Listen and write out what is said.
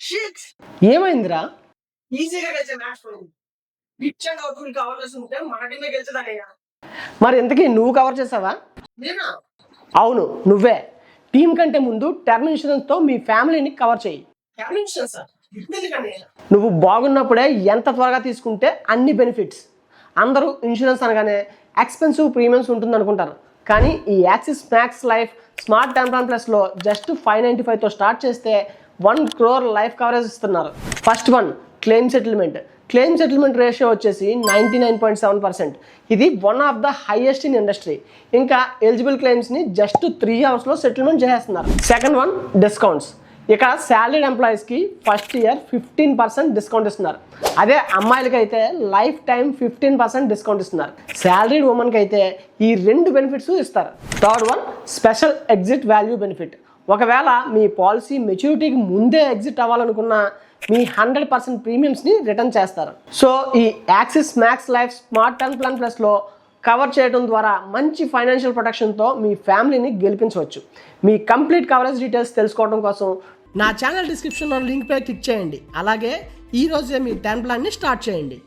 Shit ఏమైందిరా? ఈజీగా గెలిచే మ్యాచ్ పోయింది. పిచ్ అండ్ అవుట్ఫుల్ కవర్ చేస్తుంటే మన టీమే గెలిచేదానయ్యా. మరి ఇంతకీ నువ్వు కవర్ చేసావా? నేనా? అవును, నువ్వే. టీం కంటే ముందు టర్మ్ ఇన్సూరెన్స్తో మీ ఫ్యామిలీని కవర్ చేయి. క్యాప్టెన్ సార్ ఎందుకండి? నువ్వు బాగున్నప్పుడే ఎంత త్వరగా తీసుకుంటే అన్ని బెనిఫిట్స్. అందరూ ఇన్సూరెన్స్ అనగానే ఎక్స్పెన్సివ్ ప్రీమియమ్స్ ఉంటుంది అనుకుంటారు, కానీ ఈ axis max life smart term plan ప్లస్లో జస్ట్ 595తో స్టార్ట్ చేస్తే 1 crore లైఫ్ కవరేజ్ ఇస్తున్నారు. First one claim settlement. Claim settlement ratio వచ్చేసి 99.7%. ఇది one of the highest in industry. ఇంకా ఎలిజిబుల్ క్లెయిమ్స్ని జస్ట్ 3 hours సెటిల్మెంట్ చేసేస్తున్నారు. Second one discounts. ఇక్కడ salaried ఎంప్లాయీస్కి first year 15% discount ఇస్తున్నారు. అదే అమ్మాయిలకి అయితే లైఫ్ టైం 15% డిస్కౌంట్ ఇస్తున్నారు. శాలరీడ్ ఉమెన్కి అయితే ఈ 2 బెనిఫిట్స్ ఇస్తారు. Third one special exit value benefit. ఒకవేళ మీ పాలసీ మెచ్యూరిటీకి ముందే ఎగ్జిట్ అవ్వాలనుకున్నా మీ 100% ప్రీమియమ్స్ని రిటర్న్ చేస్తారు. సో ఈ axis max life smart term plan ప్లస్లో కవర్ చేయడం ద్వారా మంచి ఫైనాన్షియల్ ప్రొటెక్షన్తో మీ ఫ్యామిలీని గెలిపించవచ్చు. మీ కంప్లీట్ కవరేజ్ డీటెయిల్స్ తెలుసుకోవడం కోసం నా ఛానల్ డిస్క్రిప్షన్లో లింక్పై క్లిక్ చేయండి. అలాగే ఈరోజే మీ టర్మ్ ప్లాన్ని స్టార్ట్ చేయండి.